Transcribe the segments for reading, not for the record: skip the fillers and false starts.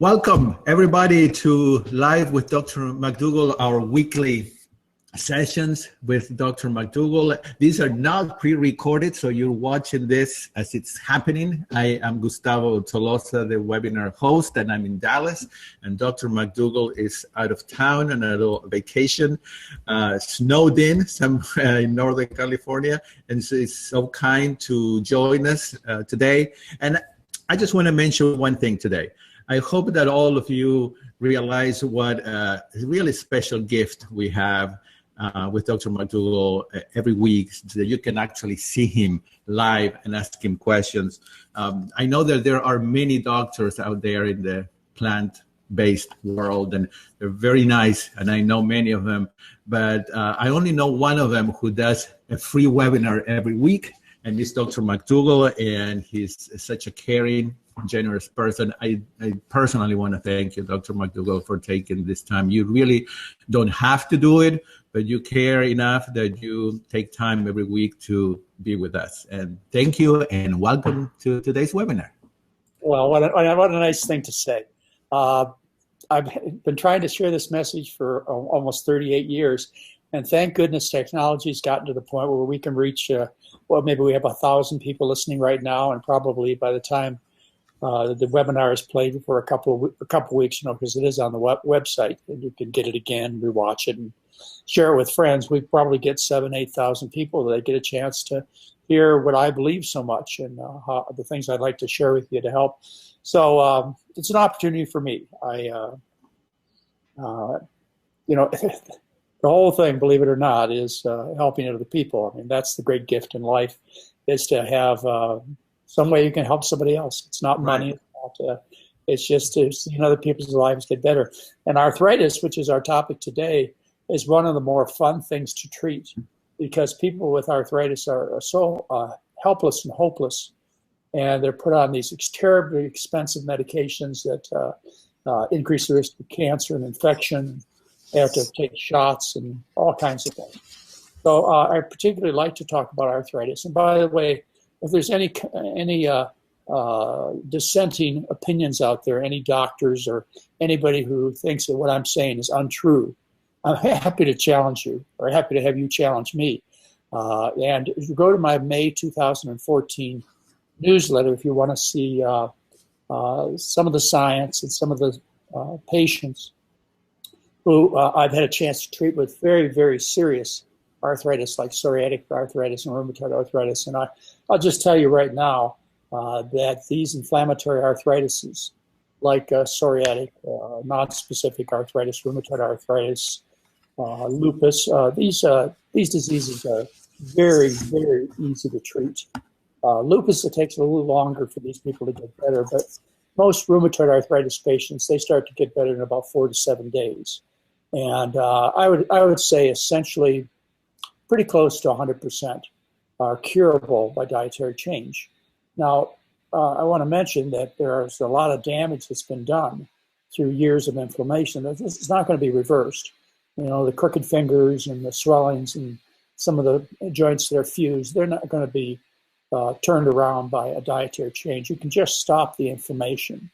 Welcome, everybody, to Live with Dr. McDougall, our weekly sessions with Dr. McDougall. These are not pre-recorded, so you're watching this as it's happening. I am Gustavo Tolosa, the webinar host, and I'm in Dallas. And Dr. McDougall is out of town on a little vacation, snowed in somewhere in Northern California, and so he's so kind to join us today. And I just want to mention one thing today. I hope that all of you realize what a really special gift we have with Dr. McDougall every week, so that you can actually see him live and ask him questions. I know that there are many doctors out there in the plant-based world, and they're very nice, and I know many of them, but I only know one of them who does a free webinar every week, and it's Dr. McDougall, and he's such a caring, generous person. I personally want to thank you, Dr. McDougall, for taking this time. You really don't have to do it, but you care enough that you take time every week to be with us. And thank you, and welcome to today's webinar. Well, what a nice thing to say. I've been trying to share this message for almost 38 years, and thank goodness technology's gotten to the point where we can reach, well, maybe we have 1,000 people listening right now, and probably by the time the webinar is played for a couple weeks, because it is on the website, and you can get it again, rewatch it, and share it with friends. We probably get 7,000 to 8,000 people that get a chance to hear what I believe so much, and the things I'd like to share with you to help. So it's an opportunity for me. The whole thing, believe it or not, is helping other people. I mean, that's the great gift in life, is to have some way you can help somebody else. It's not money. Right. It's just to see other people's lives get better. And arthritis, which is our topic today, is one of the more fun things to treat, because people with arthritis are so helpless and hopeless, and they're put on these terribly expensive medications that increase the risk of cancer and infection. They have to take shots and all kinds of things. So I particularly like to talk about arthritis. And by the way, if there's any dissenting opinions out there, any doctors or anybody who thinks that what I'm saying is untrue, I'm happy to challenge you, or happy to have you challenge me. And if you go to my May 2014 newsletter, if you want to see some of the science and some of the patients who I've had a chance to treat with very, very serious arthritis, like psoriatic arthritis and rheumatoid arthritis. And I'll just tell you right now that these inflammatory arthritises, like psoriatic, non-specific arthritis, rheumatoid arthritis, lupus, these diseases are very, very easy to treat. Lupus, it takes a little longer for these people to get better, but most rheumatoid arthritis patients, they start to get better in about 4 to 7 days. And I would say essentially pretty close to 100% are curable by dietary change. Now, I want to mention that there's a lot of damage that's been done through years of inflammation. This is not going to be reversed. You know, the crooked fingers and the swellings and some of the joints that are fused, they're not going to be turned around by a dietary change. You can just stop the inflammation.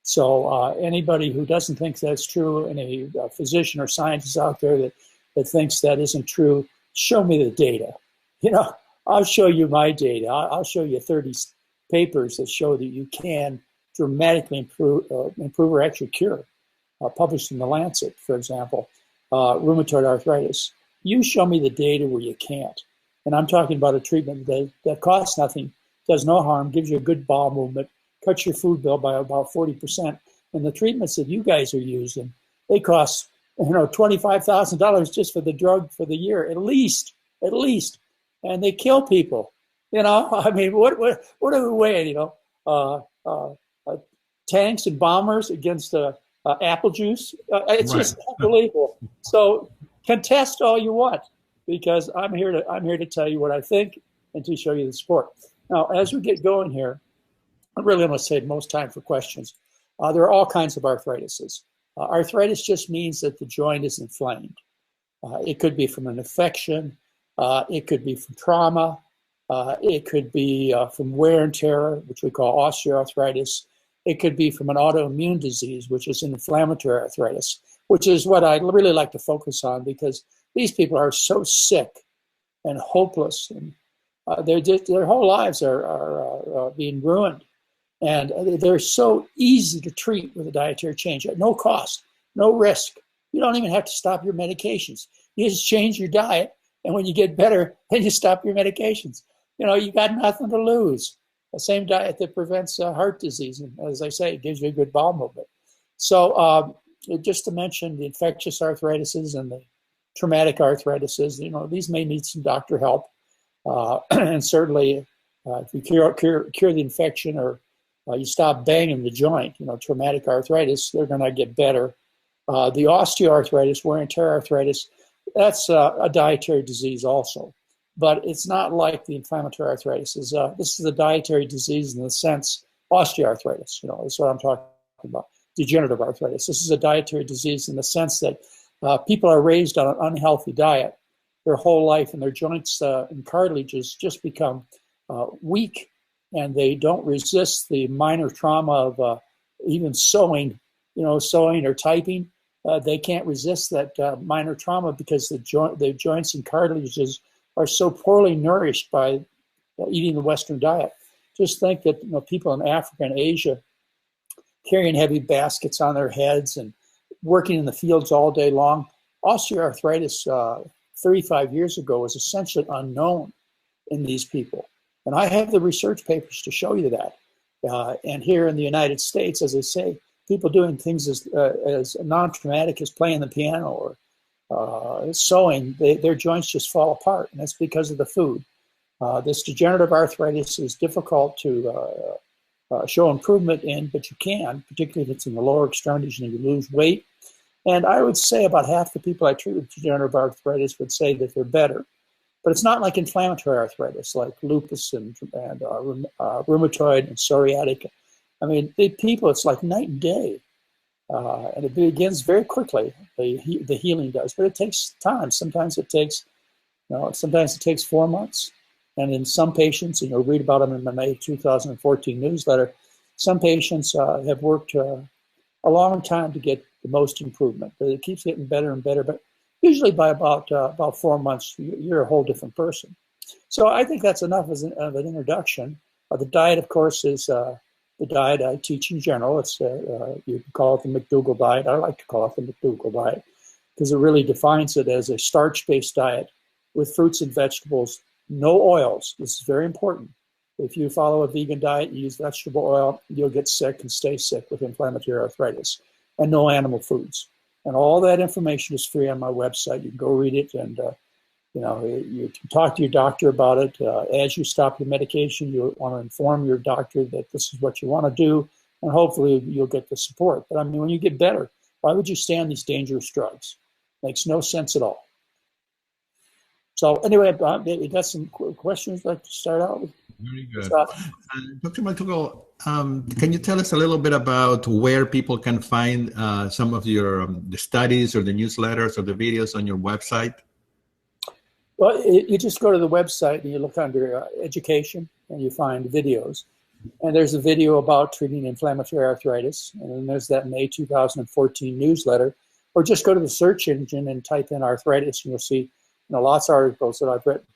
So anybody who doesn't think that's true, any physician or scientist out there that thinks that isn't true, show me the data. You know, I'll show you my data. I'll show you 30 papers that show that you can dramatically improve or actually cure, published in The Lancet, for example, rheumatoid arthritis. You show me the data where you can't. And I'm talking about a treatment that costs nothing, does no harm, gives you a good bowel movement, cuts your food bill by about 40%. And the treatments that you guys are using, they cost, $25,000 just for the drug for the year, at least. And they kill people. I mean, what are we weighing, tanks and bombers against apple juice? It's right. Just unbelievable. So contest all you want, because I'm here to tell you what I think and to show you the support. Now, as we get going here, I really want to save most time for questions. There are all kinds of arthritises. Arthritis just means that the joint is inflamed. It could be from an infection. It could be from trauma. It could be from wear and tear, which we call osteoarthritis. It could be from an autoimmune disease, which is inflammatory arthritis, which is what I really like to focus on, because these people are so sick and hopeless, and their whole lives are being ruined. And they're so easy to treat with a dietary change at no cost, no risk. You don't even have to stop your medications. You just change your diet, and when you get better, then you stop your medications. You got nothing to lose. The same diet that prevents heart disease, and as I say, it gives you a good bowel movement. So just to mention the infectious arthritises and the traumatic arthritises, these may need some doctor help. And certainly, if you cure the infection, or you stop banging the joint, traumatic arthritis, they're going to get better. The osteoarthritis, wear and tear arthritis, that's a dietary disease also. But it's not like the inflammatory arthritis. This is a dietary disease in the sense, osteoarthritis, is what I'm talking about, degenerative arthritis. This is a dietary disease in the sense that people are raised on an unhealthy diet their whole life, and their joints and cartilages just become weak, and they don't resist the minor trauma of even sewing or typing. They can't resist that minor trauma because the joints and cartilages are so poorly nourished by eating the Western diet. Just think that people in Africa and Asia carrying heavy baskets on their heads and working in the fields all day long. Osteoarthritis 35 years ago was essentially unknown in these people. And I have the research papers to show you that. And here in the United States, as I say, people doing things as non-traumatic as playing the piano or sewing, their joints just fall apart, and that's because of the food. This degenerative arthritis is difficult to show improvement in, but you can, particularly if it's in the lower extremities and you lose weight. And I would say about half the people I treat with degenerative arthritis would say that they're better. But it's not like inflammatory arthritis, like lupus and rheumatoid and psoriatic. I mean, people, it's like night and day. And it begins very quickly, the healing does, but it takes time. Sometimes it takes 4 months. And in some patients, read about them in my May 2014 newsletter, some patients have worked a long time to get the most improvement. But it keeps getting better and better. But usually by about 4 months, you're a whole different person. So I think that's enough of an introduction. The diet, of course, is the diet I teach in general. It's you can call it the McDougall diet. I like to call it the McDougall diet because it really defines it as a starch-based diet with fruits and vegetables, no oils. This is very important. If you follow a vegan diet, you use vegetable oil, you'll get sick and stay sick with inflammatory arthritis, and no animal foods. And all that information is free on my website. You can go read it, and you can talk to your doctor about it. As you stop your medication, you want to inform your doctor that this is what you want to do, and hopefully you'll get the support. But I mean, when you get better, why would you stay on these dangerous drugs? Makes no sense at all. So anyway, you got some questions I'd like to start out with? Very good. Dr. McDougall, can you tell us a little bit about where people can find some of your the studies or the newsletters or the videos on your website? Well, you just go to the website and you look under education and you find videos. And there's a video about treating inflammatory arthritis. And then there's that May 2014 newsletter. Or just go to the search engine and type in arthritis and you'll see lots of articles that I've written.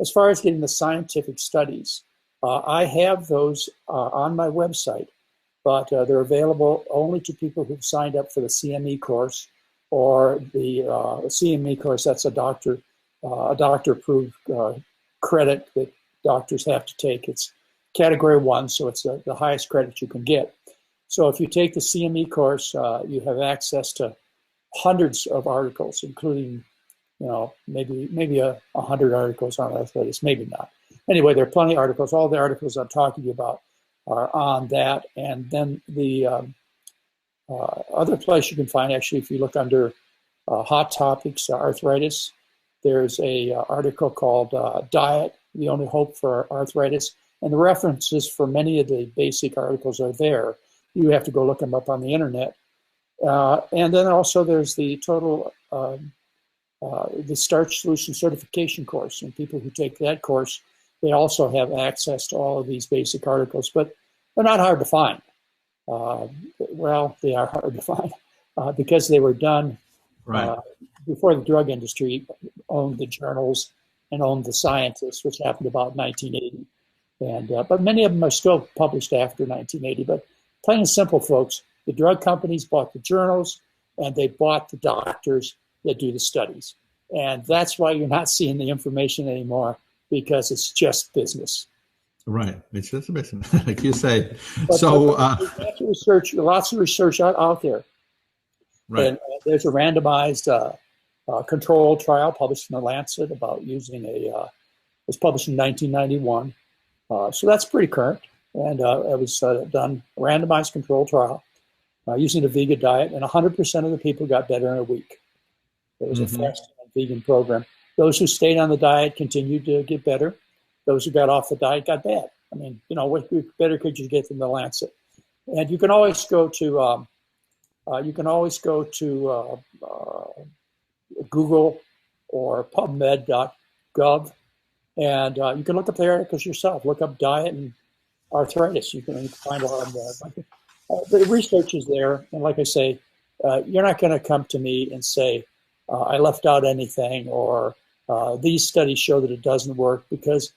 As far as getting the scientific studies, I have those on my website, but they're available only to people who've signed up for the CME course or the CME course. That's a doctor-approved credit that doctors have to take. It's category 1, so it's the highest credit you can get. So if you take the CME course, you have access to hundreds of articles, including maybe 100 articles on arthritis, maybe not. Anyway, there are plenty of articles. All the articles I'm talking to you about are on that. And then the other place you can find, actually, if you look under Hot Topics, Arthritis, there's a article called Diet, the Only Hope for Arthritis. And the references for many of the basic articles are there. You have to go look them up on the internet. And then also there's the total the Starch Solution Certification course, and people who take that course, they also have access to all of these basic articles, but they're not hard to find. well, they are hard to find because they were done Right. before the drug industry owned the journals and owned the scientists, which happened about 1980. And but many of them are still published after 1980. But plain and simple, folks, the drug companies bought the journals and they bought the doctors that do the studies. And that's why you're not seeing the information anymore, because it's just business. Right. It's just a business, like you say. But, So, lots of research out there. right. And there's a randomized control trial published in the Lancet about using it was published in 1991. So that's pretty current. And it was done, a randomized control trial using a vegan diet, and 100% of the people got better in a week. It was a fasting and vegan program. Those who stayed on the diet continued to get better. Those who got off the diet got bad. I mean, you know, what better could you get than the Lancet? And you can always go to Google or PubMed.gov, and you can look up the articles yourself. Look up diet and arthritis. You can find a lot of that. The research is there, and like I say, you're not going to come to me and say, I left out anything, or these studies show that it doesn't work, because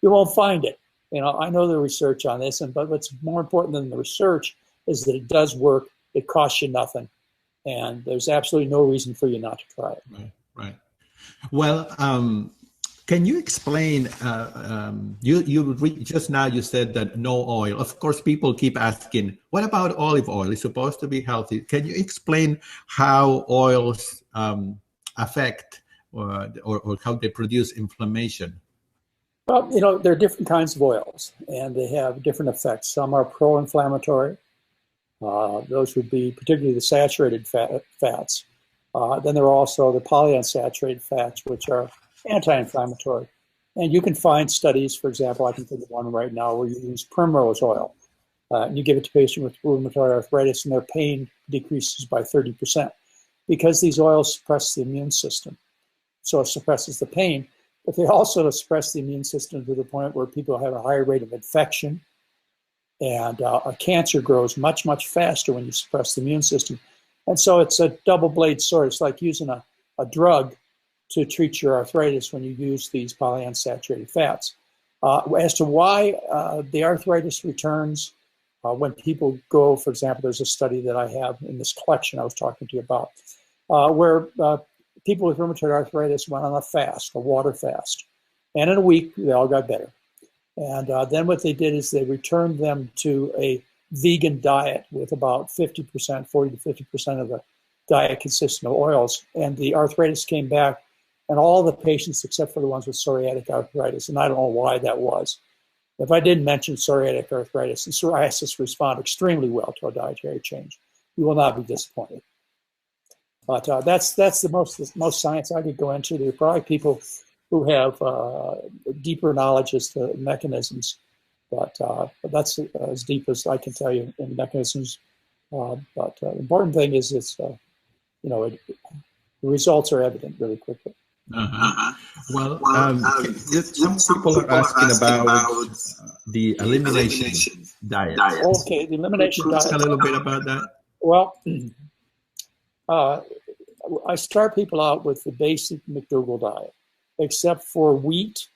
you won't find it. You know, I know the research on this, but what's more important than the research is that it does work. It costs you nothing, and there's absolutely no reason for you not to try it. Right. Well, can you explain? Just now you said that no oil. Of course, people keep asking, what about olive oil? It's supposed to be healthy. Can you explain how oils affect or how they produce inflammation? Well, you know, there are different kinds of oils, and they have different effects. Some are pro-inflammatory. Those would be particularly the saturated fats. Then there are also the polyunsaturated fats, which are anti-inflammatory. And you can find studies, for example, I can think of one right now where you use primrose oil. And you give it to patients with rheumatoid arthritis, and their pain decreases by 30%, because these oils suppress the immune system. So it suppresses the pain, but they also suppress the immune system to the point where people have a higher rate of infection, and a cancer grows much, much faster when you suppress the immune system. And so it's a double-blade sword. It's like using a drug to treat your arthritis when you use these polyunsaturated fats. As to why the arthritis returns when people go, for example, there's a study that I have in this collection I was talking to you about, where people with rheumatoid arthritis went on a fast, a water fast. And in a week, they all got better. And then what they did is they returned them to a vegan diet with about 50%, 40 to 50% of the diet consisting of oils. And the arthritis came back, and all the patients, except for the ones with psoriatic arthritis, and I don't know why that was. If I didn't mention psoriatic arthritis and psoriasis, respond extremely well to a dietary change. You will not be disappointed. But that's the most science I could go into. There are probably people who have deeper knowledge as to mechanisms, but that's as deep as I can tell you in mechanisms. But the important thing is the results are evident really quickly. Well, some people are asking about the elimination diet. Okay, the elimination diet. Talk a little bit about that. Well, I start people out with the basic McDougall diet, except for wheat,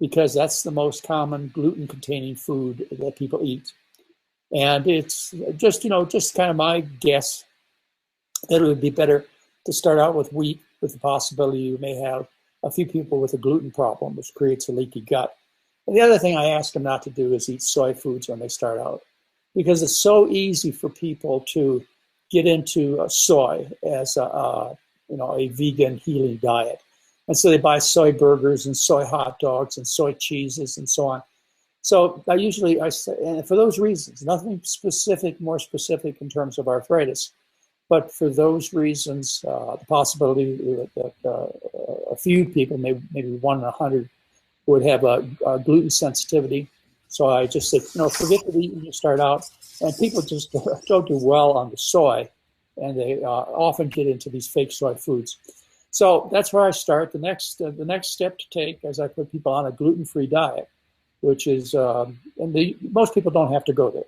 because that's the most common gluten-containing food that people eat. And it's just kind of my guess that it would be better to start out with wheat, with the possibility you may have a few people with a gluten problem, which creates a leaky gut. And the other thing I ask them not to do is eat soy foods when they start out, because it's so easy for people to get into soy as a vegan healing diet. And so they buy soy burgers and soy hot dogs and soy cheeses and so on. So I say, and for those reasons, nothing more specific in terms of arthritis, but for those reasons, the possibility that a few people, maybe 1 in 100, would have a gluten sensitivity. So I just say, forget the wheat when you start out. And people just don't do well on the soy, and they often get into these fake soy foods. So that's where I start. The next step to take is I put people on a gluten-free diet, which is, most people don't have to go there.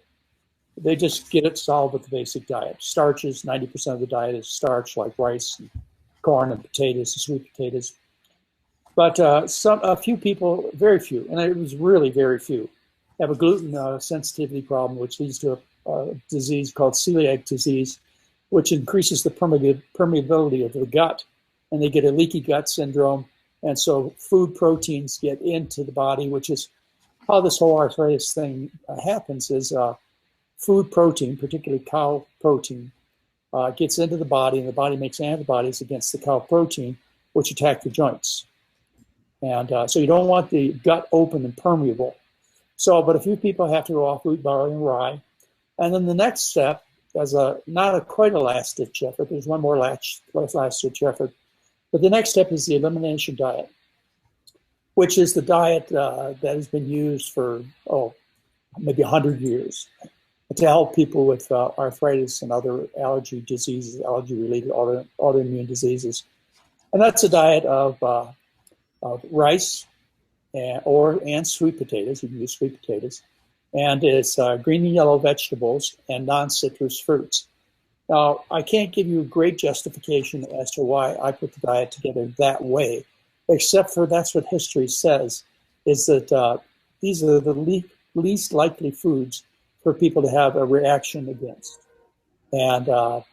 They just get it solved with the basic diet. Starches, 90% of the diet is starch, like rice, and corn, and potatoes, and sweet potatoes. But a few people, very few, and it was really very few, have a gluten sensitivity problem, which leads to a disease called celiac disease, which increases the permeability of the gut, and they get a leaky gut syndrome. And so food proteins get into the body, which is how this whole arthritis thing happens, is food protein, particularly cow protein, gets into the body, and the body makes antibodies against the cow protein, which attack the joints. And so you don't want the gut open and permeable. So, but a few people have to go off wheat, barley, and rye. And then the next step, as not quite a last-ditch effort, there's one more last-ditch effort, but the next step is the elimination diet, which is the diet that has been used for, maybe 100 years to help people with arthritis and other allergy diseases, allergy-related autoimmune diseases. And that's a diet of rice and sweet potatoes. You can use sweet potatoes. And it's green and yellow vegetables and non-citrus fruits. Now, I can't give you a great justification as to why I put the diet together that way, except for that's what history says, is that these are the least likely foods for people to have a reaction against. And that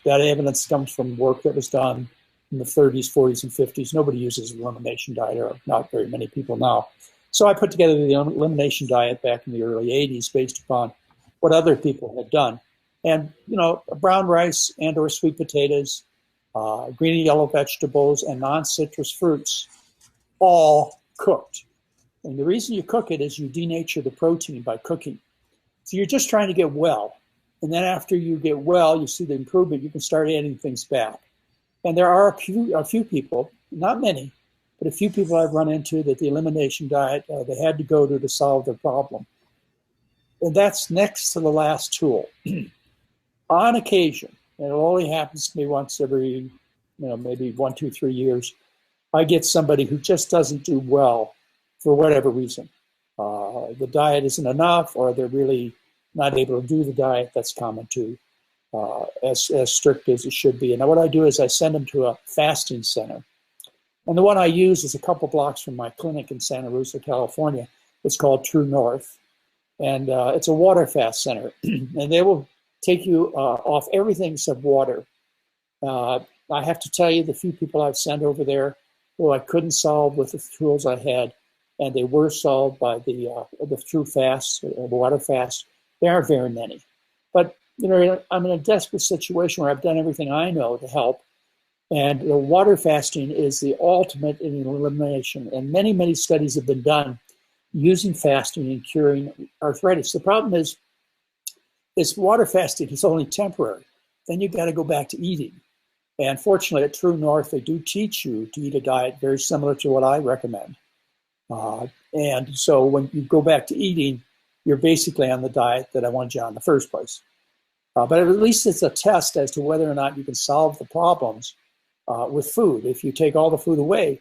evidence comes from work that was done in the 30s, 40s, and 50s. Nobody uses elimination diet, or not very many people now. So I put together the elimination diet back in the early 80s based upon what other people had done. And, brown rice and or sweet potatoes, green and yellow vegetables, and non-citrus fruits, all cooked. And the reason you cook it is you denature the protein by cooking. So you're just trying to get well. And then after you get well, you see the improvement, you can start adding things back. And there are a few people, not many, but a few people I've run into that the elimination diet, they had to go to solve their problem. And that's next to the last tool. On occasion, and it only happens to me once every, maybe 1, 2, 3 years, I get somebody who just doesn't do well for whatever reason. The diet isn't enough, or they're really not able to do the diet. That's common too, as strict as it should be. And what I do is I send them to a fasting center. And the one I use is a couple blocks from my clinic in Santa Rosa, California. It's called True North. And it's a water fast center. And they will take you off everything except water. I have to tell you, the few people I've sent over there who I couldn't solve with the tools I had, and they were solved by the True Fast, the water fast, there aren't very many. But, I'm in a desperate situation where I've done everything I know to help. And the water fasting is the ultimate in elimination. And many, many studies have been done using fasting in curing arthritis. The problem is water fasting is only temporary. Then you've got to go back to eating. And fortunately, at True North, they do teach you to eat a diet very similar to what I recommend. And so when you go back to eating, you're basically on the diet that I wanted you on in the first place. But at least it's a test as to whether or not you can solve the problems with food. If you take all the food away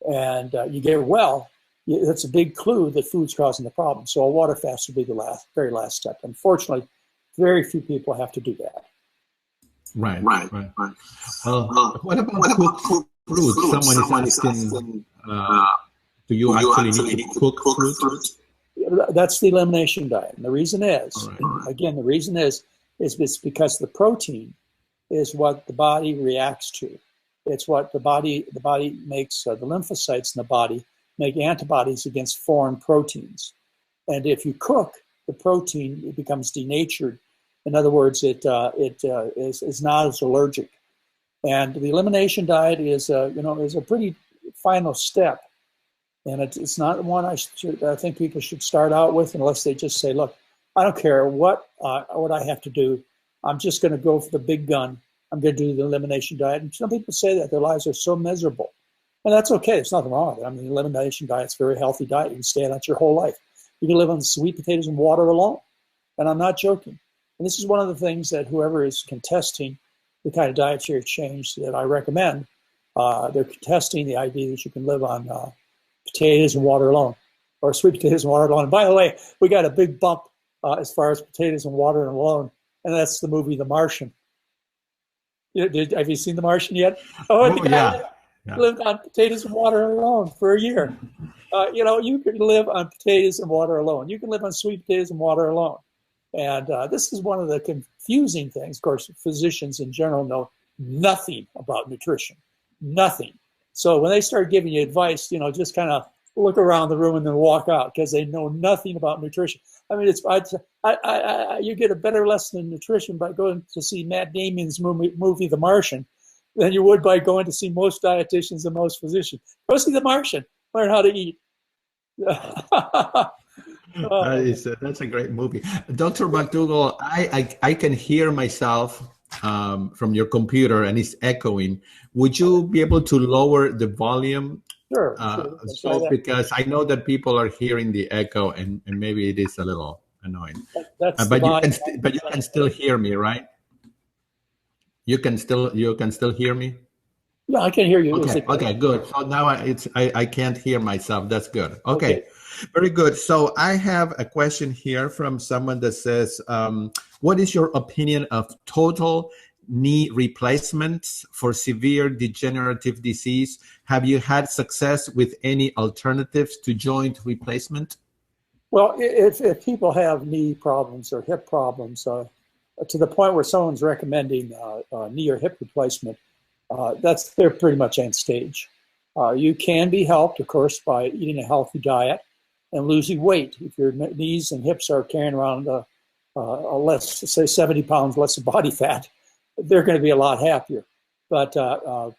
and you get well, that's a big clue that food's causing the problem. So a water fast would be the very last step. Unfortunately, very few people have to do that. Right. What about cooked fruits? Someone is asking, do you actually need to cook fruits? That's the elimination diet. And the reason is, again, the reason is it's because the protein is what the body reacts to. It's what the body makes, the lymphocytes in the body make antibodies against foreign proteins. And if you cook the protein, it becomes denatured. In other words, it is not as allergic. And the elimination diet is a pretty final step. And it's not one I think people should start out with unless they just say, look, I don't care what I have to do. I'm just going to go for the big gun. I'm going to do the elimination diet. And some people say that their lives are so miserable. And that's okay. There's nothing wrong with it. I mean, the elimination diet's a very healthy diet. You can stay on it your whole life. You can live on sweet potatoes and water alone. And I'm not joking. And this is one of the things that whoever is contesting the kind of dietary change that I recommend, they're contesting the idea that you can live on potatoes and water alone, or sweet potatoes and water alone. And by the way, we got a big bump as far as potatoes and water alone, and that's the movie The Martian. Have you seen The Martian yet? Oh, yeah. Lived on potatoes and water alone for a year. You can live on potatoes and water alone. You can live on sweet potatoes and water alone. And this is one of the confusing things. Of course, physicians in general know nothing about nutrition, nothing. So when they start giving you advice, just kind of look around the room and then walk out because they know nothing about nutrition. I mean, you get a better lesson in nutrition by going to see Matt Damon's movie The Martian than you would by going to see most dietitians and most physicians. Go see The Martian. Learn how to eat. That's a great movie. Dr. McDougall, I can hear myself from your computer and it's echoing. Would you be able to lower the volume? Sure. Because I know that people are hearing the echo and maybe it is a little annoying. But you can still hear me, right? You can still hear me? Yeah, I can hear you. Okay, good. So now I can't hear myself. That's good. Okay. Very good. So I have a question here from someone that says, what is your opinion of total knee replacements for severe degenerative disease? Have you had success with any alternatives to joint replacement? Well, if people have knee problems or hip problems, to the point where someone's recommending knee or hip replacement, they're pretty much end stage. You can be helped, of course, by eating a healthy diet and losing weight. If your knees and hips are carrying around let's say 70 pounds less of body fat, they're going to be a lot happier. But there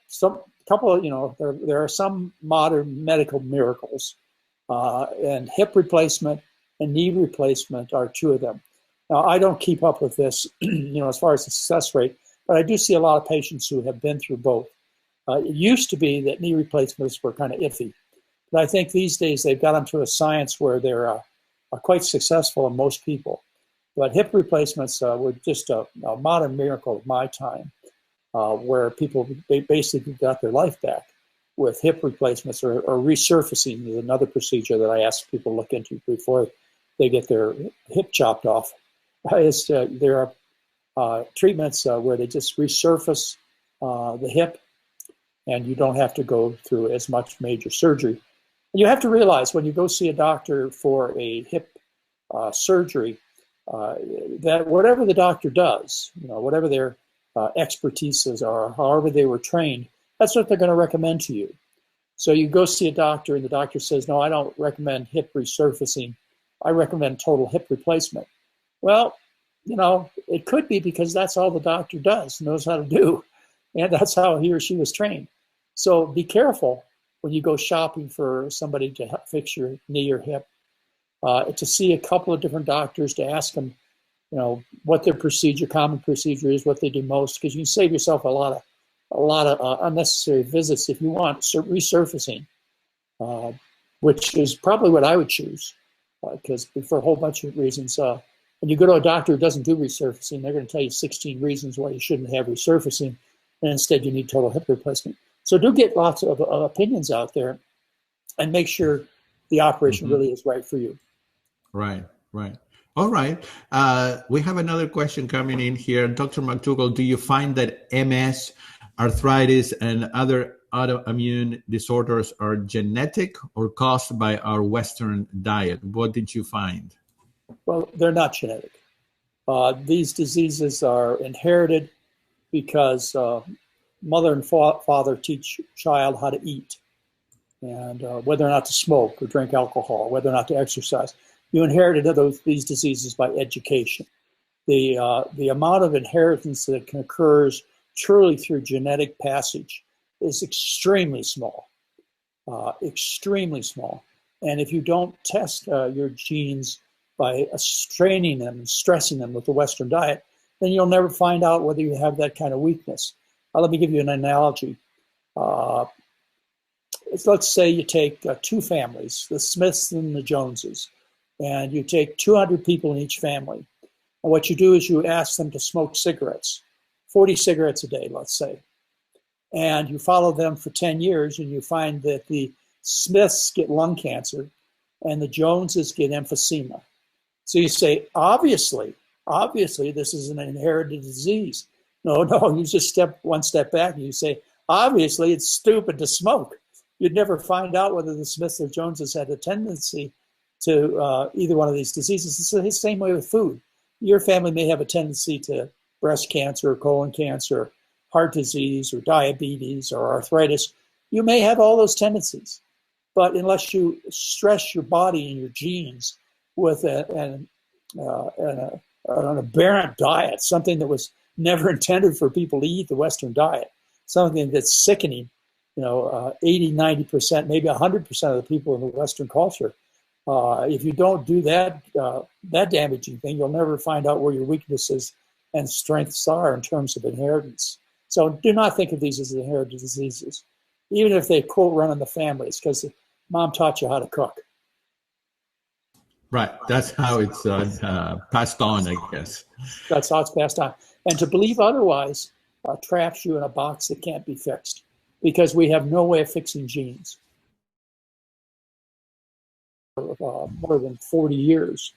are some modern medical miracles, and hip replacement and knee replacement are two of them. Now, I don't keep up with this, as far as the success rate, but I do see a lot of patients who have been through both. It used to be that knee replacements were kind of iffy, but I think these days they've got them to a science where they're quite successful in most people. But hip replacements were just a modern miracle of my time, where they basically got their life back with hip replacements or resurfacing is another procedure that I ask people to look into before they get their hip chopped off. There are treatments where they just resurface the hip, and you don't have to go through as much major surgery. And you have to realize when you go see a doctor for a hip surgery, that whatever the doctor does, whatever their expertise is or however they were trained, that's what they're going to recommend to you. So you go see a doctor and the doctor says, no, I don't recommend hip resurfacing. I recommend total hip replacement. Well, it could be because that's all the doctor knows how to do. And that's how he or she was trained. So be careful when you go shopping for somebody to fix your knee or hip, to see a couple of different doctors, to ask them, what their common procedure is, what they do most, because you can save yourself a lot of unnecessary visits if you want resurfacing, which is probably what I would choose, because for a whole bunch of reasons. When you go to a doctor who doesn't do resurfacing, they're going to tell you 16 reasons why you shouldn't have resurfacing, and instead you need total hip replacement. So do get lots of opinions out there and make sure the operation really is right for you. Right. All right. We have another question coming in here. Dr. McDougall, do you find that MS, arthritis, and other autoimmune disorders are genetic or caused by our Western diet? What did you find? Well, they're not genetic. These diseases are inherited because mother and father teach child how to eat, and whether or not to smoke or drink alcohol, whether or not to exercise. You inherited these diseases by education. The amount of inheritance that occurs truly through genetic passage is extremely small, extremely small. And if you don't test your genes by straining them and stressing them with the Western diet, then you'll never find out whether you have that kind of weakness. Let me give you an analogy. Let's say you take two families, the Smiths and the Joneses, and you take 200 people in each family. And what you do is you ask them to smoke cigarettes, 40 cigarettes a day, let's say. And you follow them for 10 years, and you find that the Smiths get lung cancer and the Joneses get emphysema. So you say, obviously, this is an inherited disease. No, you just step one step back and you say, obviously, it's stupid to smoke. You'd never find out whether the Smiths or Joneses had a tendency to either one of these diseases. It's the same way with food. Your family may have a tendency to breast cancer, colon cancer, heart disease, or diabetes, or arthritis. You may have all those tendencies. But unless you stress your body and your genes with an aberrant diet, something that was never intended for people to eat, the Western diet, something that's sickening, 80, 90%, maybe 100% of the people in the Western culture. If you don't do that damaging thing, you'll never find out where your weaknesses and strengths are in terms of inheritance. So do not think of these as inherited diseases, even if they, quote, run in the families, because mom taught you how to cook. Right. That's how it's passed on, I guess. That's how it's passed on. And to believe otherwise traps you in a box that can't be fixed, because we have no way of fixing genes. More than 40 years,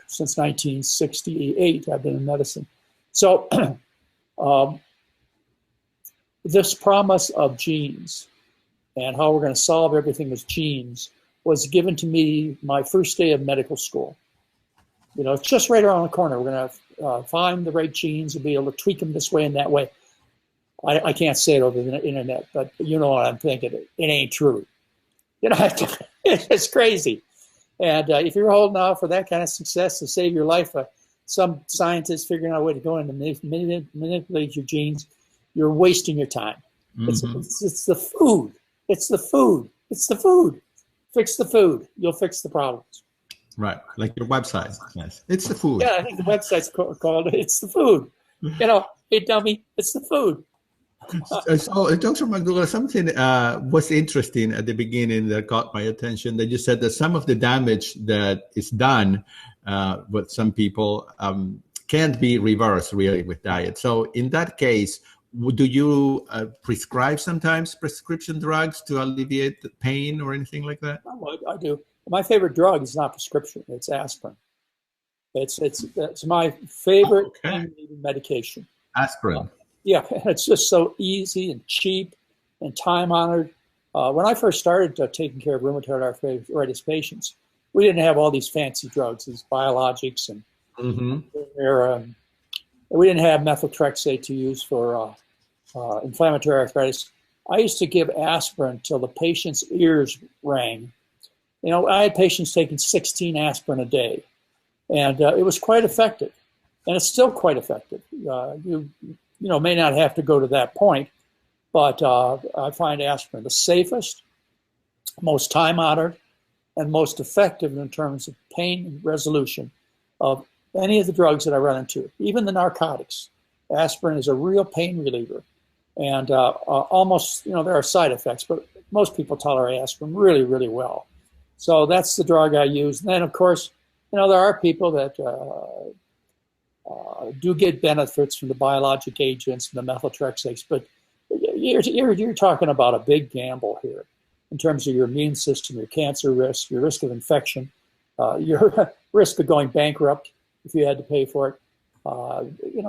since 1968, I've been in medicine. So this promise of genes and how we're going to solve everything with genes was given to me my first day of medical school. It's just right around the corner. We're going to find the right genes and be able to tweak them this way and that way. I can't say it over the internet, but you know what I'm thinking. It ain't true. It's crazy. And if you're holding out for that kind of success to save your life, some scientist figuring out a way to go in and manipulate your genes, you're wasting your time. Mm-hmm. It's the food. It's the food. It's the food. Fix the food. You'll fix the problems. Right. Like your website. Yes. It's the food. Yeah, I think the website's called It's the Food. Hey, dummy, it's the food. So, Dr. McDougall, something was interesting at the beginning that caught my attention, that you said that some of the damage that is done with some people can't be reversed really with diet. So in that case, do you prescribe sometimes prescription drugs to alleviate the pain or anything like that? Oh, I do. My pain drug is not prescription. It's aspirin. It's my favorite pain medication. Aspirin. Yeah, it's just so easy and cheap and time-honored. When I first started taking care of rheumatoid arthritis patients, we didn't have all these fancy drugs, these biologics, and we didn't have methotrexate to use for inflammatory arthritis. I used to give aspirin till the patient's ears rang. I had patients taking 16 aspirin a day, and it was quite effective, and it's still quite effective. You may not have to go to that point, but I find aspirin the safest, most time-honored, and most effective in terms of pain resolution of any of the drugs that I run into, even the narcotics. Aspirin is a real pain reliever, and almost, there are side effects, but most people tolerate aspirin really, really well. So that's the drug I use. And then, of course, there are people that do get benefits from the biologic agents and the methotrexates, but you're talking about a big gamble here in terms of your immune system, your cancer risk, your risk of infection, your risk of going bankrupt if you had to pay for it.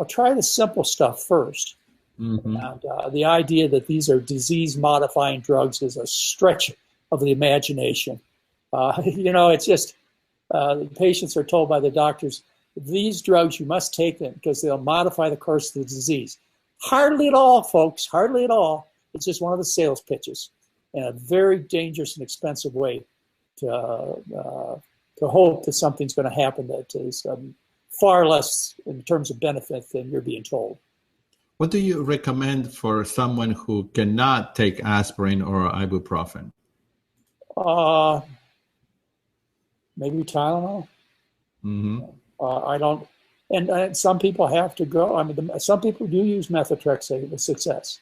Try the simple stuff first. Mm-hmm. And the idea that these are disease-modifying drugs is a stretch of the imagination. It's just the patients are told by the doctors, these drugs, you must take them because they'll modify the course of the disease. Hardly at all, folks, hardly at all. It's just one of the sales pitches and a very dangerous and expensive way to hope that something's going to happen that is far less in terms of benefit than you're being told. What do you recommend for someone who cannot take aspirin or ibuprofen? Maybe Tylenol. Mm-hmm. I don't, and some people have to go. Some people do use methotrexate with success.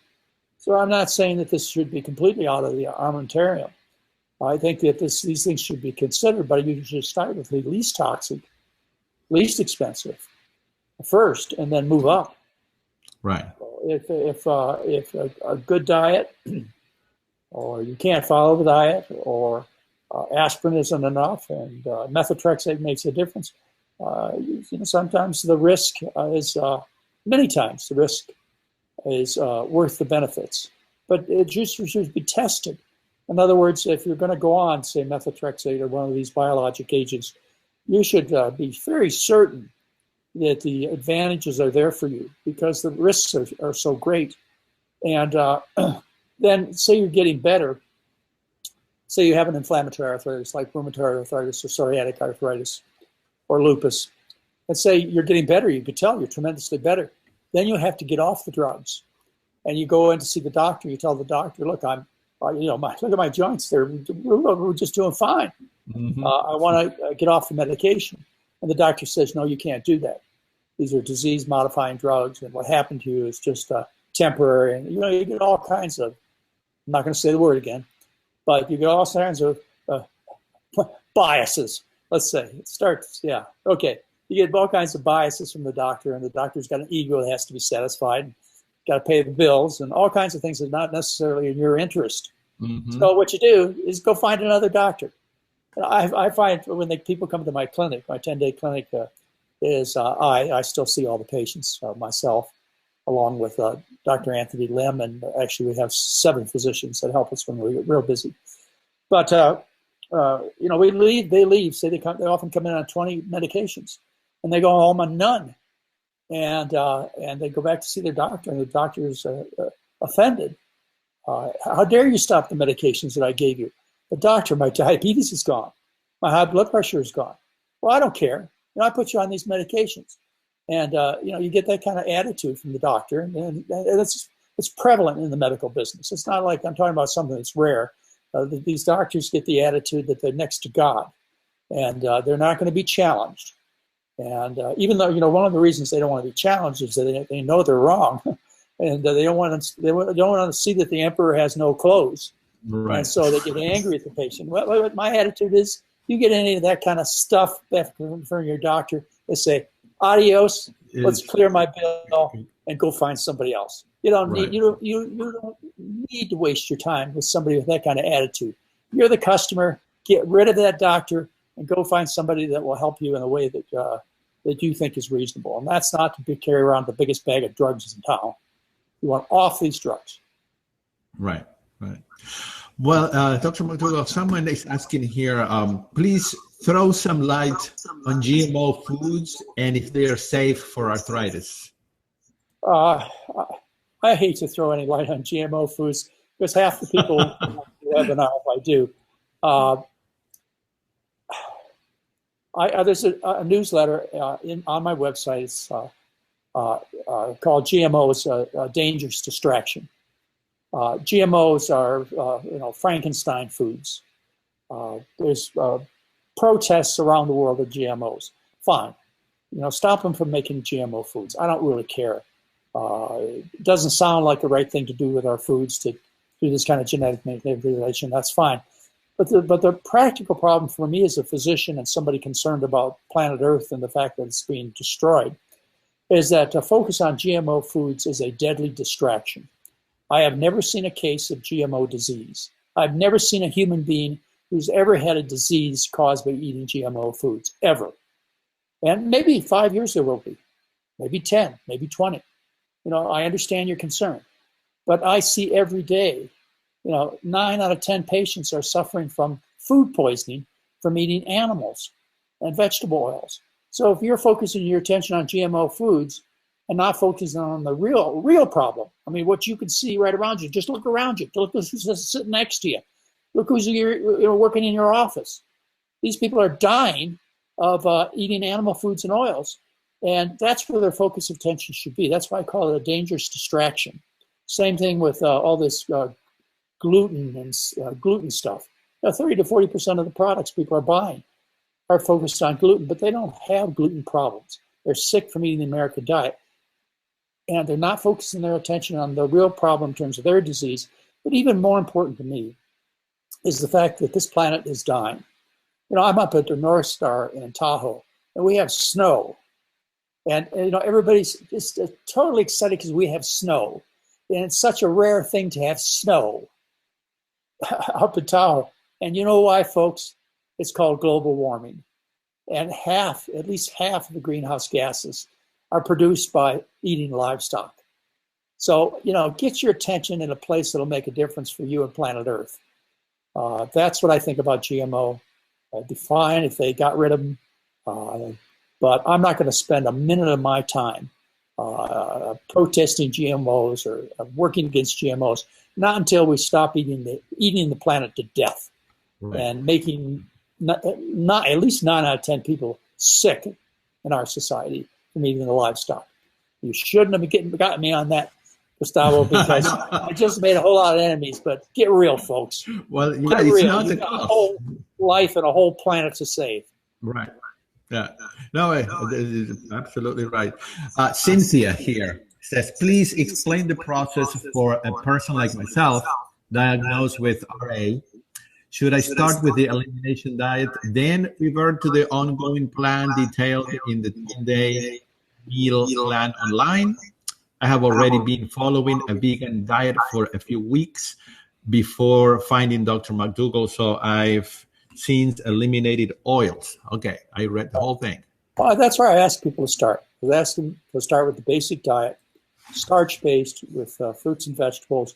So I'm not saying that this should be completely out of the armamentarium. I think that these things should be considered, but you should start with the least toxic, least expensive first, and then move up. Right. If a good diet, or you can't follow the diet, or aspirin isn't enough, and methotrexate makes a difference, Sometimes the risk many times the risk is worth the benefits. But it just should be tested. In other words, if you're going to go on, say, methotrexate or one of these biologic agents, you should be very certain that the advantages are there for you, because the risks are so great. And then say you're getting better. Say you have an inflammatory arthritis like rheumatoid arthritis or psoriatic arthritis or lupus. Let's say you're getting better. You could tell you're tremendously better. Then you have to get off the drugs. And you go in to see the doctor. You tell the doctor, look, look at my joints. We're just doing fine. Mm-hmm. I want to get off the medication. And the doctor says, no, you can't do that. These are disease-modifying drugs, and what happened to you is just temporary. And you get all kinds of, I'm not going to say the word again, but you get all kinds of biases. Let's say it starts, yeah, okay. You get all kinds of biases from the doctor, and the doctor's got an ego that has to be satisfied. Got to pay the bills and all kinds of things that are not necessarily in your interest. Mm-hmm. So what you do is go find another doctor. And I find when people come to my clinic, my 10-day clinic, I still see all the patients myself, along with Dr. Anthony Lim, and actually we have 7 physicians that help us when we get real busy. But they leave. Say they often come in on 20 medications, and they go home on none. And they go back to see their doctor, and the doctor is offended. How dare you stop the medications that I gave you? The doctor, my diabetes is gone. My high blood pressure is gone. Well, I don't care. I put you on these medications. And, you get that kind of attitude from the doctor. And it's prevalent in the medical business. It's not like I'm talking about something that's rare. These doctors get the attitude that they're next to God, and they're not going to be challenged. And even though, one of the reasons they don't want to be challenged is that they know they're wrong, and they don't want to see that the emperor has no clothes. Right. And so they get angry at the patient. Well, my attitude is, you get any of that kind of stuff from your doctor, they say, adios, let's clear my bill and go find somebody else. You don't need you don't need to waste your time with somebody with that kind of attitude. You're the customer. Get rid of that doctor and go find somebody that will help you in a way that you think is reasonable. And that's not to carry around the biggest bag of drugs in town. You want off these drugs. Right. Well, Dr. McDougall, someone is asking here, please throw some light on GMO foods and if they are safe for arthritis. I hate to throw any light on GMO foods because half the people on the webinar, if I do, there's a newsletter on my website. It's called GMOs, Dangerous Distraction. GMOs are, Frankenstein foods. There's protests around the world of GMOs. Fine, stop them from making GMO foods. I don't really care. It doesn't sound like the right thing to do with our foods to do this kind of genetic manipulation. That's fine. But the practical problem for me as a physician and somebody concerned about planet Earth and the fact that it's being destroyed is that to focus on GMO foods is a deadly distraction. I have never seen a case of GMO disease. I've never seen a human being who's ever had a disease caused by eating GMO foods, ever. And maybe 5 years there will be, maybe 10, maybe 20. I understand your concern. But I see every day, 9 out of 10 patients are suffering from food poisoning from eating animals and vegetable oils. So if you're focusing your attention on GMO foods and not focusing on the real problem, what you can see right around you, just look around you. Look who's sitting next to you. Look who's working in your office. These people are dying of eating animal foods and oils. And that's where their focus of attention should be. That's why I call it a dangerous distraction. Same thing with all this gluten and gluten stuff. 30 to 40% of the products people are buying are focused on gluten, but they don't have gluten problems. They're sick from eating the American diet. And they're not focusing their attention on the real problem in terms of their disease. But even more important to me is the fact that this planet is dying. I'm up at the North Star in Tahoe, and we have snow. And everybody's just totally excited because we have snow. And it's such a rare thing to have snow up in Tahoe. And you know why, folks? It's called global warming. And at least half of the greenhouse gases are produced by eating livestock. So, get your attention in a place that'll make a difference for you and planet Earth. That's what I think about GMO. It'd be fine if they got rid of them, but I'm not going to spend a minute of my time protesting GMOs or working against GMOs, not until we stop eating the planet to death, right, and making not at least 9 out of 10 people sick in our society from eating the livestock. You shouldn't have gotten me on that, Gustavo, because I just made a whole lot of enemies. But get real, folks. Well, yeah, get it's real. not You got a whole life and a whole planet to save. Right. Yeah. No, this is absolutely right. Cynthia here says, please explain the process for a person like myself diagnosed with RA. Should I start with the elimination diet, then revert to the ongoing plan detailed in the 10-day meal plan online? I have already been following a vegan diet for a few weeks before finding Dr. McDougall, so I've since eliminated oils. Okay, I read the whole thing. Well, that's where I ask people to start. I ask them to start with the basic diet, starch-based with fruits and vegetables,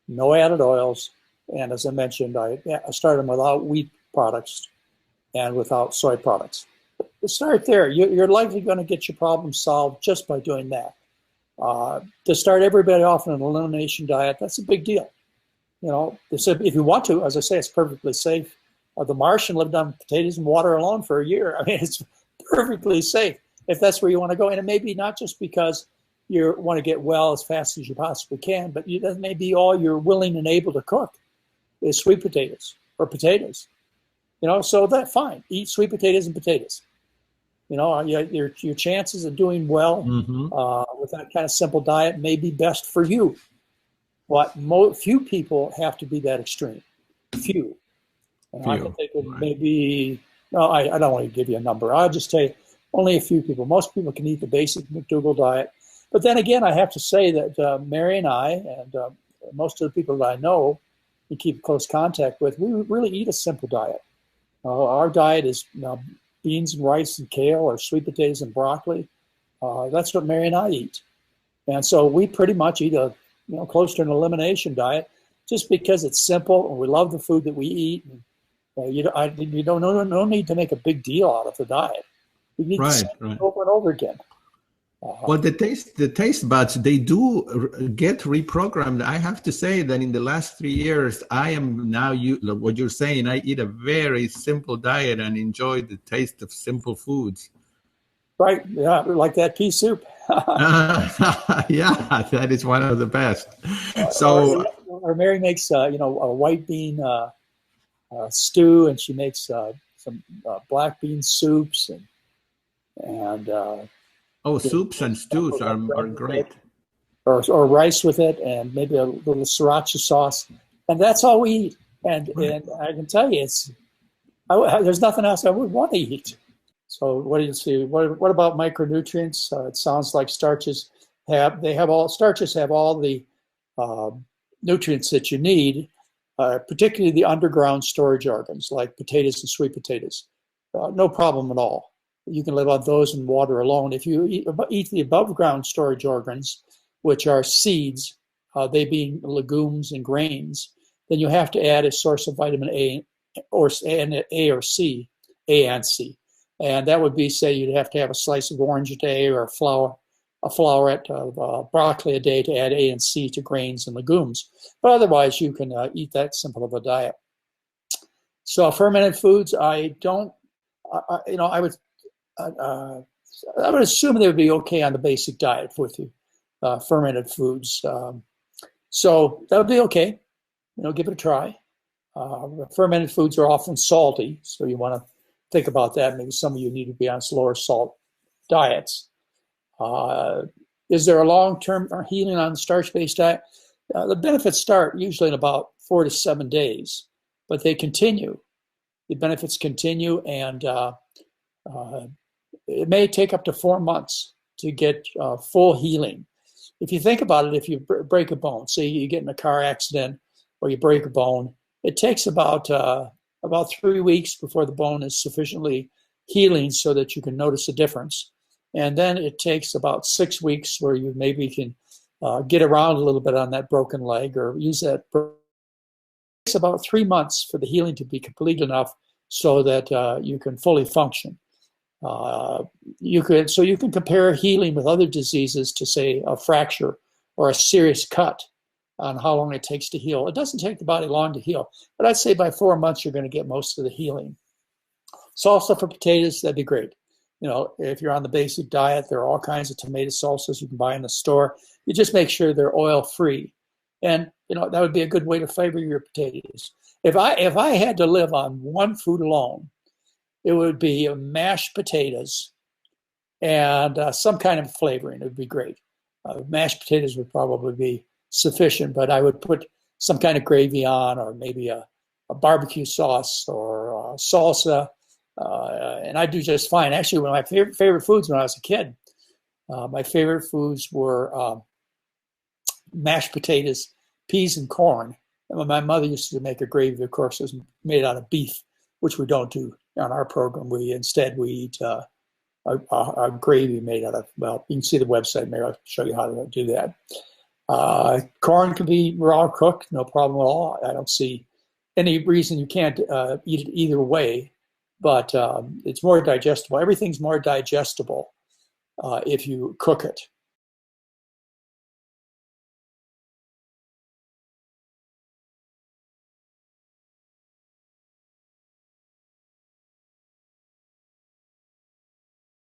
no added oils, and as I mentioned, I started them without wheat products and without soy products. Start there. You're likely going to get your problem solved just by doing that. To start everybody off on an elimination diet, that's a big deal. If you want to, as I say, it's perfectly safe. The Martian lived on potatoes and water alone for a year. I mean, it's perfectly safe if that's where you want to go. And it may be not just because you want to get well as fast as you possibly can, but that may be all you're willing and able to cook is sweet potatoes or potatoes. So that's fine. Eat sweet potatoes and potatoes. Your chances of doing well with that kind of simple diet may be best for you. But few people have to be that extreme. Few. And I can think of maybe, no, I don't want to give you a number. I'll just tell you, only a few people. Most people can eat the basic McDougall diet. But then again, I have to say that Mary and I, and most of the people that I know we keep close contact with, we really eat a simple diet. Our diet is beans and rice and kale or sweet potatoes and broccoli. That's what Mary and I eat. And so we pretty much eat a close to an elimination diet just because it's simple and we love the food that we eat. And, you don't no need to make a big deal out of the diet. You need to say it over and over again. Well, the taste buds, they do get reprogrammed. I have to say that in the last 3 years, I am now, what you're saying, I eat a very simple diet and enjoy the taste of simple foods. Right. Yeah. Like that pea soup. Yeah, that is one of the best. Or Mary makes, a white bean stew, and she makes some black bean soups and soups and stews are great. Or rice with it, and maybe a little sriracha sauce, and that's all we eat. And I can tell you, there's nothing else I would want to eat. So what do you see? What about micronutrients? It sounds like starches have all the nutrients that you need, particularly the underground storage organs like potatoes and sweet potatoes. No problem at all. You can live on those and water alone. If you eat the above ground storage organs, which are seeds, they being legumes and grains, then you have to add a source of vitamin A or C, A and C. And that would be, say, you'd have to have a slice of orange a day or a flowerette of broccoli a day to add A and C to grains and legumes. But otherwise, you can eat that simple of a diet. So fermented foods, I would assume they would be okay on the basic diet with you, fermented foods. So that would be okay. Give it a try. Fermented foods are often salty, so you want to think about that. Maybe some of you need to be on lower salt diets. Is there a long-term healing on the starch-based diet? The benefits start usually in about 4 to 7 days, but they continue. The benefits continue, and it may take up to 4 months to get full healing. If you think about it, if you break a bone, say you get in a car accident or you break a bone, it takes about 3 weeks before the bone is sufficiently healing so that you can notice a difference. And then it takes about 6 weeks where you maybe can get around a little bit on that broken leg or use that. It takes about 3 months for the healing to be complete enough so that you can fully function. You can compare healing with other diseases to, say, a fracture or a serious cut on how long it takes to heal. It doesn't take the body long to heal, but I'd say by 4 months you're going to get most of the healing. Salsa for potatoes, that'd be great. If you're on the basic diet, there are all kinds of tomato salsas you can buy in the store. You just make sure they're oil-free. And, that would be a good way to flavor your potatoes. If I had to live on one food alone, it would be mashed potatoes and some kind of flavoring. It would be great. Mashed potatoes would probably be sufficient, but I would put some kind of gravy on, or maybe a barbecue sauce or salsa. And I do just fine. Actually, one of my favorite foods when I was a kid, my favorite foods were mashed potatoes, peas, and corn. And when my mother used to make a gravy, of course, it was made out of beef, which we don't do on our program. Instead we eat a gravy made out of, well, you can see the website. Maybe I'll show you how to do that. Corn can be raw or cooked, no problem at all. I don't see any reason you can't eat it either way. But it's more digestible. Everything's more digestible if you cook it.